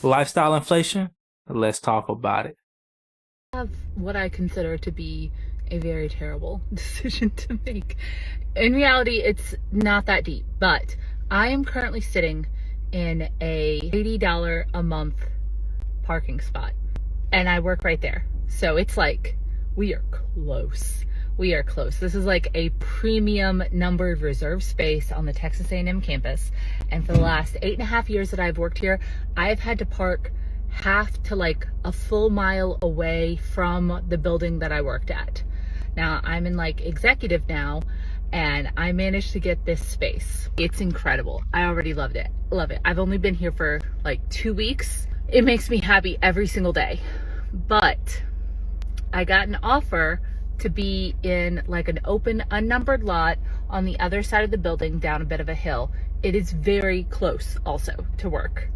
Lifestyle inflation? Let's talk about it. Have what I consider to be a very terrible decision to make. In reality, it's not that deep, but I am currently sitting in a $80 a month parking spot and I work right there. So it's like we are close. We are close. This is like a premium numbered reserve space on the Texas A&M campus. And for the last 8.5 years that I've worked here, I've had to park half to like a full mile away from the building that I worked at. Now I'm in like executive now and I managed to get this space. It's incredible. I already loved it. Love it. I've only been here for like 2 weeks. It makes me happy every single day. But I got an offer to be in like an open unnumbered lot on the other side of the building down a bit of a hill. It is very close also to work.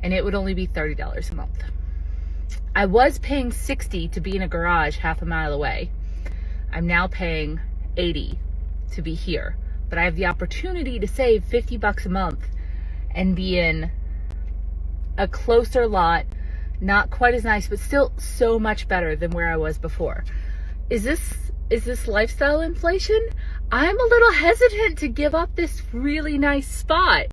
And it would only be $30 a month. I was paying $60 to be in a garage half a mile away. I'm now paying $80 to be here. But I have the opportunity to save $50 a month and be in a closer lot, not quite as nice, but still so much better than where I was before. Is this lifestyle inflation? I'm a little hesitant to give up this really nice spot.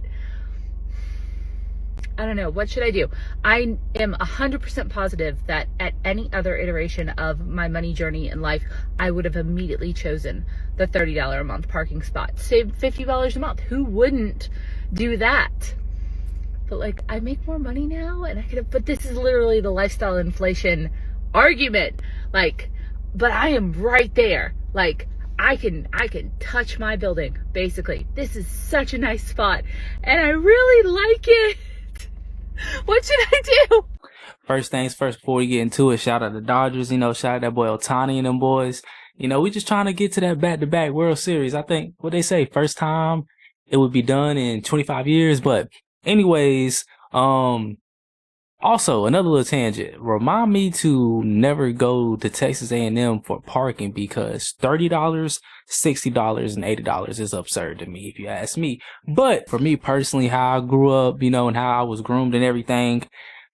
I don't know. What should I do? I am 100% positive that at any other iteration of my money journey in life, I would have immediately chosen the $30 a month parking spot. Save $50 a month. Who wouldn't do that? But like, I make more money now and I could have, but this is literally the lifestyle inflation argument. Like, but I am right there. Like, I can touch my building, basically. This is such a nice spot and I really like it. What should I do? First things first, before we get into it, shout out to Dodgers, shout out that boy Otani and them boys. We just trying to get to that back-to-back World Series. I think, what they say, first time it would be done in 25 years. But anyways, also, another little tangent. Remind me to never go to Texas A&M for parking because $30, $60, and $80 is absurd to me, if you ask me. But for me personally, how I grew up, and how I was groomed and everything,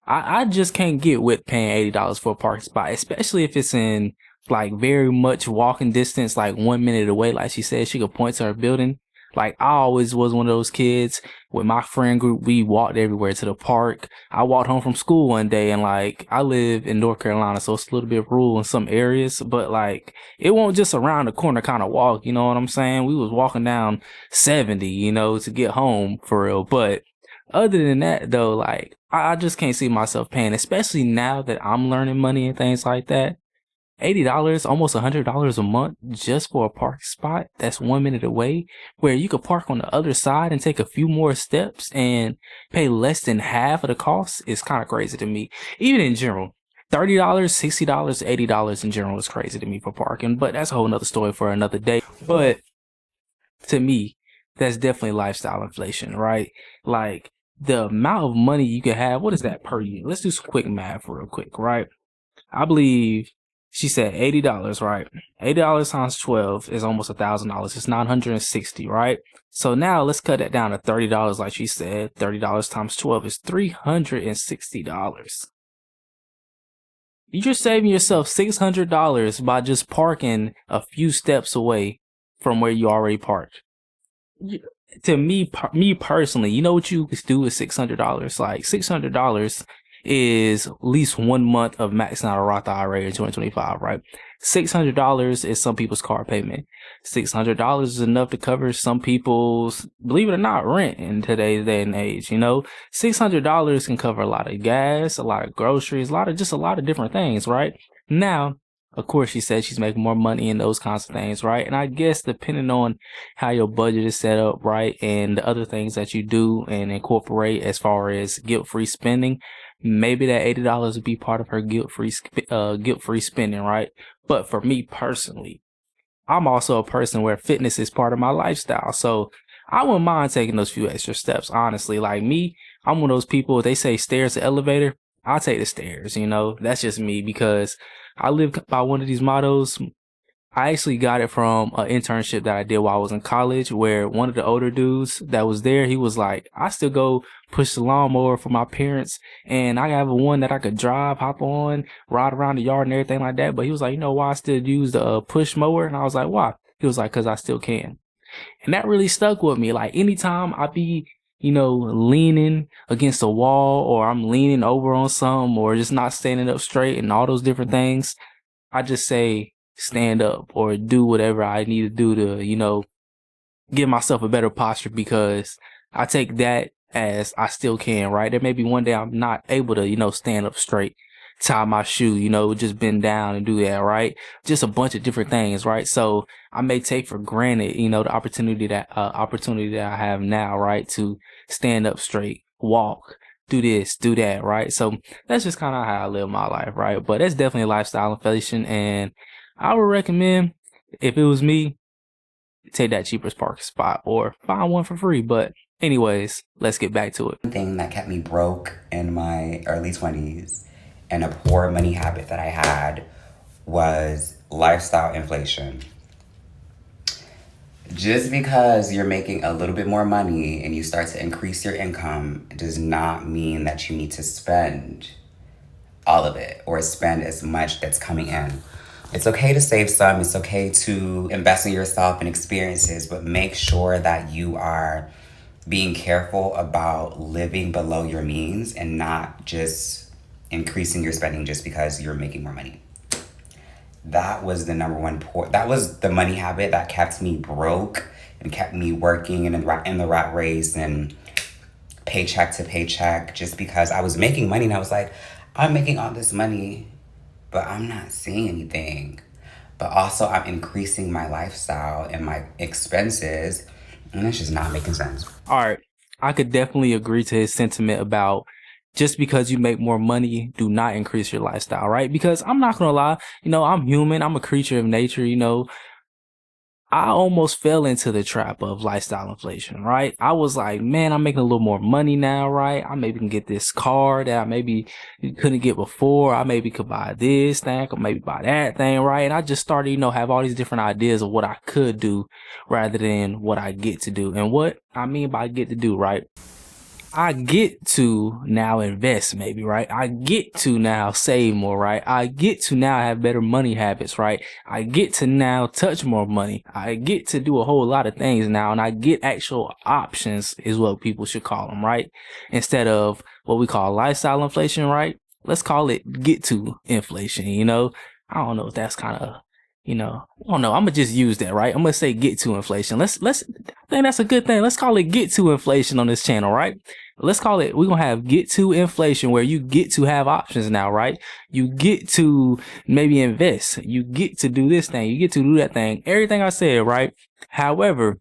I just can't get with paying $80 for a parking spot, especially if it's in like very much walking distance, like 1 minute away. Like she said, she could point to her building. Like, I always was one of those kids with my friend group. We walked everywhere to the park. I walked home from school one day and like, I live in North Carolina, so it's a little bit rural in some areas, but like, it won't just around the corner kind of walk, you know what I'm saying? We was walking down 70, to get home for real. But other than that though, like, I just can't see myself paying, especially now that I'm learning money and things like that. $80, almost $100 a month just for a parking spot that's 1 minute away, where you could park on the other side and take a few more steps and pay less than half of the cost is kind of crazy to me. Even in general, $30, $60, $80 in general is crazy to me for parking, but that's a whole nother story for another day. But to me, that's definitely lifestyle inflation, right? Like, the amount of money you can have, what is that per year? Let's do some quick math real quick, right? I believe she said $80, right? $80 times 12 is almost $1,000. It's 960, right? So now let's cut that down to $30, like she said. $30 times 12 is $360. You're saving yourself $600 by just parking a few steps away from where you already parked. To me personally, you know what you could do with $600? Like, $600 is at least 1 month of maxing out a Roth IRA in 2025, right? $600 is some people's car payment. $600 is enough to cover some people's, believe it or not, rent in today's day and age. $600 can cover a lot of gas, a lot of groceries, a lot of different things, right? Now, of course, she said she's making more money in those kinds of things, right? And I guess depending on how your budget is set up, right, and the other things that you do and incorporate as far as guilt-free spending, maybe that $80 would be part of her guilt-free spending, right? But for me personally, I'm also a person where fitness is part of my lifestyle. So I wouldn't mind taking those few extra steps, honestly. Like me, I'm one of those people, if they say stairs to elevator, I'll take the stairs, That's just me because I live by one of these mottos. I actually got it from an internship that I did while I was in college, where one of the older dudes that was there, he was like, I still go push the lawnmower for my parents, and I have a one that I could drive, hop on, ride around the yard and everything like that. But he was like, you know why I still use the push mower? And I was like, why? He was like, because I still can. And that really stuck with me. Like anytime I be, leaning against a wall, or I'm leaning over on something, or just not standing up straight and all those different things, I just say stand up or do whatever I need to do to, give myself a better posture, because I take that as I still can, right? There may be one day I'm not able to, stand up straight, tie my shoe, just bend down and do that, right? Just a bunch of different things, right? So I may take for granted, the opportunity that I have now, right? To stand up straight, walk, do this, do that, right? So that's just kind of how I live my life, right? But that's definitely lifestyle inflation, and I would recommend, if it was me, take that cheapest parking spot or find one for free. But anyways, let's get back to it. One thing that kept me broke in my early 20s and a poor money habit that I had was lifestyle inflation. Just because you're making a little bit more money and you start to increase your income does not mean that you need to spend all of it or spend as much that's coming in. It's okay to save some. It's okay to invest in yourself and experiences, but make sure that you are being careful about living below your means and not just increasing your spending just because you're making more money. That was the number one that was the money habit that kept me broke and kept me working in the rat race and paycheck to paycheck, just because I was making money and I was like, I'm making all this money, but I'm not seeing anything. But also I'm increasing my lifestyle and my expenses, and it's just not making sense. All right. I could definitely agree to his sentiment about just because you make more money, do not increase your lifestyle, right? Because I'm not going to lie, I'm human. I'm a creature of nature, I almost fell into the trap of lifestyle inflation, right? I was like, man, I'm making a little more money now, right? I maybe can get this car that I maybe couldn't get before. I maybe could buy this thing, I could maybe buy that thing, right? And I just started, have all these different ideas of what I could do rather than what I get to do. And what I mean by get to do, right? I get to now invest, maybe, right? I get to now save more, right? I get to now have better money habits, right? I get to now touch more money. I get to do a whole lot of things now, and I get actual options, is what people should call them, right? Instead of what we call lifestyle inflation, right? Let's call it get to inflation, I don't know if that's kind of, I don't know. I'm gonna just use that, right? I'm gonna say get to inflation. I think that's a good thing. Let's call it get to inflation on this channel, right? Let's call it, we're gonna have get to inflation, where you get to have options now, right? You get to maybe invest. You get to do this thing. You get to do that thing. Everything I said, right? However,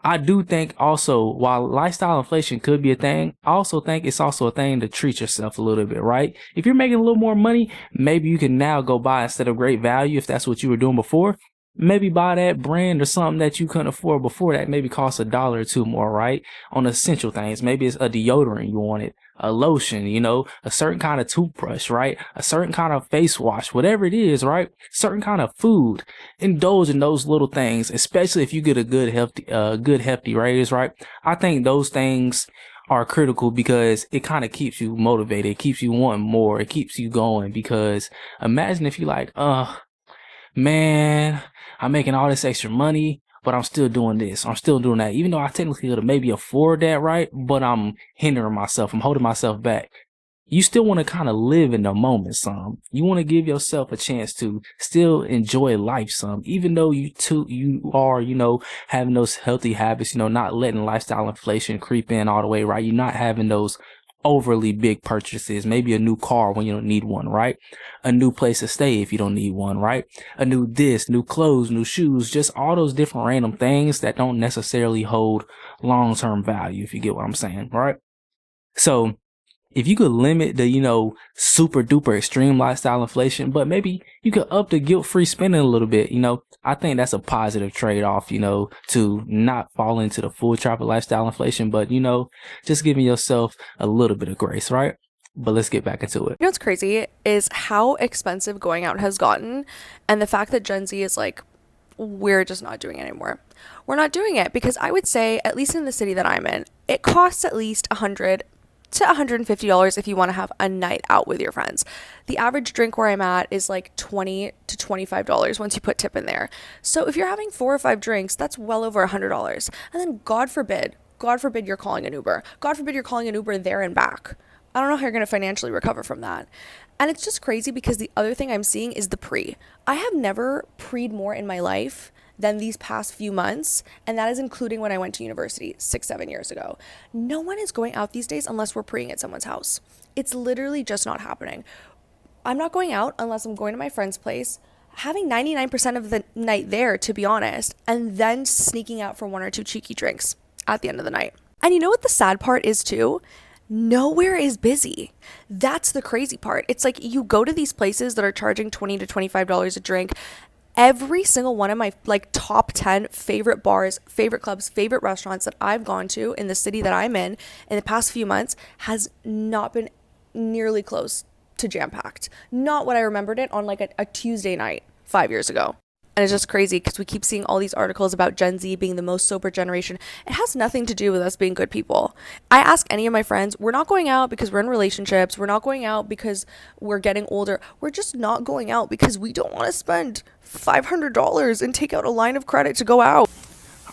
I do think also, while lifestyle inflation could be a thing, I also think it's also a thing to treat yourself a little bit, right? If you're making a little more money, maybe you can now go buy, instead of great value, if that's what you were doing before, maybe buy that brand or something that you couldn't afford before that maybe costs $1 or $2 more, right? On essential things. Maybe it's a deodorant you wanted, a lotion, a certain kind of toothbrush, right? A certain kind of face wash, whatever it is, right? Certain kind of food. Indulge in those little things, especially if you get a good hefty raise, right? I think those things are critical, because it kind of keeps you motivated. It keeps you wanting more. It keeps you going, because imagine if you like, man, I'm making all this extra money, but I'm still doing this, I'm still doing that, even though I technically could maybe afford that, right? But I'm hindering myself, I'm holding myself back. You still want to kind of live in the moment some. You want to give yourself a chance to still enjoy life some, even though you are, having those healthy habits, not letting lifestyle inflation creep in all the way, right? You're not having those overly big purchases, maybe a new car when you don't need one, right? A new place to stay if you don't need one, right? A new clothes, new shoes, just all those different random things that don't necessarily hold long-term value, if you get what I'm saying, right? So if you could limit the, super duper extreme lifestyle inflation, but maybe you could up the guilt-free spending a little bit, I think that's a positive trade-off, to not fall into the full trap of lifestyle inflation, but, just giving yourself a little bit of grace, right? But let's get back into it. You know what's crazy is how expensive going out has gotten, and the fact that Gen Z is like, we're just not doing it anymore. We're not doing it because I would say, at least in the city that I'm in, it costs at least $100 to $150 if you want to have a night out with your friends. The average drink where I'm at is like $20 to $25 once you put tip in there. So if you're having 4 or 5 drinks, that's well over $100. And then God forbid you're calling an Uber. God forbid you're calling an Uber there and back. I don't know how you're going to financially recover from that. And it's just crazy because the other thing I'm seeing is the pre. I have never pre'd more in my life than these past few months, and that is including when I went to university 6-7 years ago. No one is going out these days unless we're preing at someone's house. It's literally just not happening. I'm not going out unless I'm going to my friend's place, having 99% of the night there, to be honest, and then sneaking out for 1 or 2 cheeky drinks at the end of the night. And you know what the sad part is too? Nowhere is busy. That's the crazy part. It's like you go to these places that are charging $20 to $25 a drink. Every single one of my like top 10 favorite bars, favorite clubs, favorite restaurants that I've gone to in the city that I'm in the past few months has not been nearly close to jam-packed. Not what I remembered it on like a Tuesday night 5 years ago. And it's just crazy because we keep seeing all these articles about Gen Z being the most sober generation. It has nothing to do with us being good people. I ask any of my friends, we're not going out because we're in relationships. We're not going out because we're getting older. We're just not going out because we don't want to spend $500 and take out a line of credit to go out.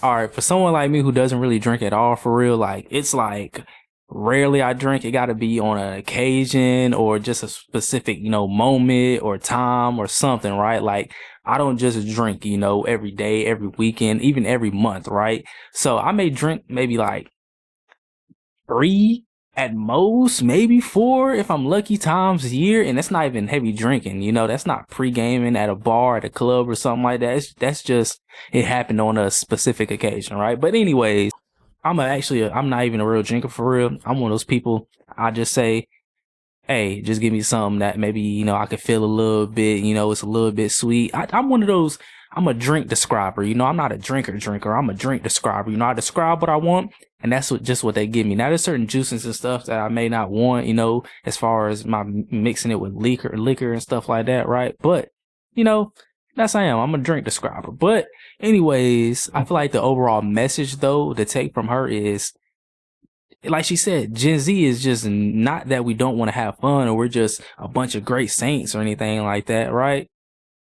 All right, for someone like me who doesn't really drink at all, for real, like it's like rarely I drink. It got to be on an occasion or just a specific, moment or time or something, right? Like I don't just drink, every day, every weekend, even every month, right? So I may drink maybe like 3 at most, maybe 4 if I'm lucky times a year. And that's not even heavy drinking, that's not pre-gaming at a bar, at a club or something like that. That's just, it happened on a specific occasion, right? But anyways, I'm not even a real drinker for real. I'm one of those people, I just say, hey, just give me something that maybe, I could feel a little bit, it's a little bit sweet. I'm one of those, I'm a drink describer, I'm not a drinker. I'm a drink describer. I describe what I want, and that's just what they give me. Now, there's certain juices and stuff that I may not want, as far as my mixing it with liquor and stuff like that, right? But, that's I am. I'm a drink describer. But anyways, I feel like the overall message, though, to take from her is, like she said, Gen Z is just not that we don't want to have fun or we're just a bunch of great saints or anything like that, right?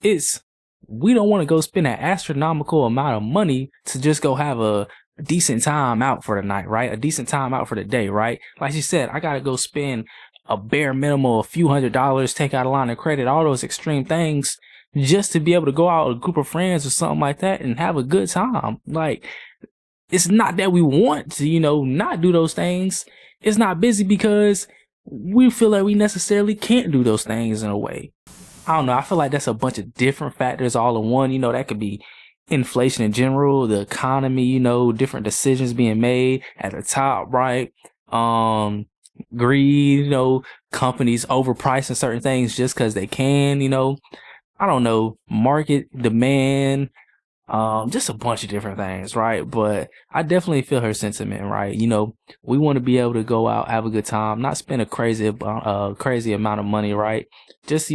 It's we don't want to go spend an astronomical amount of money to just go have a decent time out for the night, right? A decent time out for the day, right? Like she said, I got to go spend a bare minimum of a few $100s, take out a line of credit, all those extreme things just to be able to go out with a group of friends or something like that and have a good time. Like, it's not that we want to, not do those things. It's not busy because we feel like we necessarily can't do those things in a way. I don't know. I feel like that's a bunch of different factors all in one. That could be inflation in general, the economy, different decisions being made at the top, right? Greed, companies overpricing certain things just because they can, I don't know, market demand, just a bunch of different things, right? But I definitely feel her sentiment, right? We want to be able to go out, have a good time, not spend a crazy amount of money, right? Just,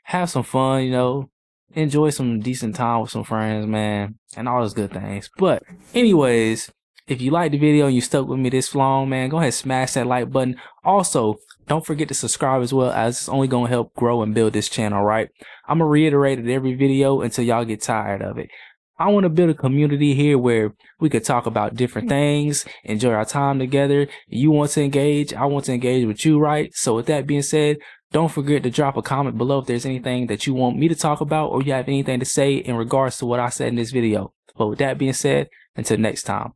have some fun, enjoy some decent time with some friends, man, and all those good things. But anyways, if you liked the video and you stuck with me this long, man, go ahead and smash that like button. Also, don't forget to subscribe as well, as it's only going to help grow and build this channel, right? I'm going to reiterate it every video until y'all get tired of it. I want to build a community here where we could talk about different things, enjoy our time together. You want to engage, I want to engage with you, right? So with that being said, don't forget to drop a comment below if there's anything that you want me to talk about or you have anything to say in regards to what I said in this video. But with that being said, until next time.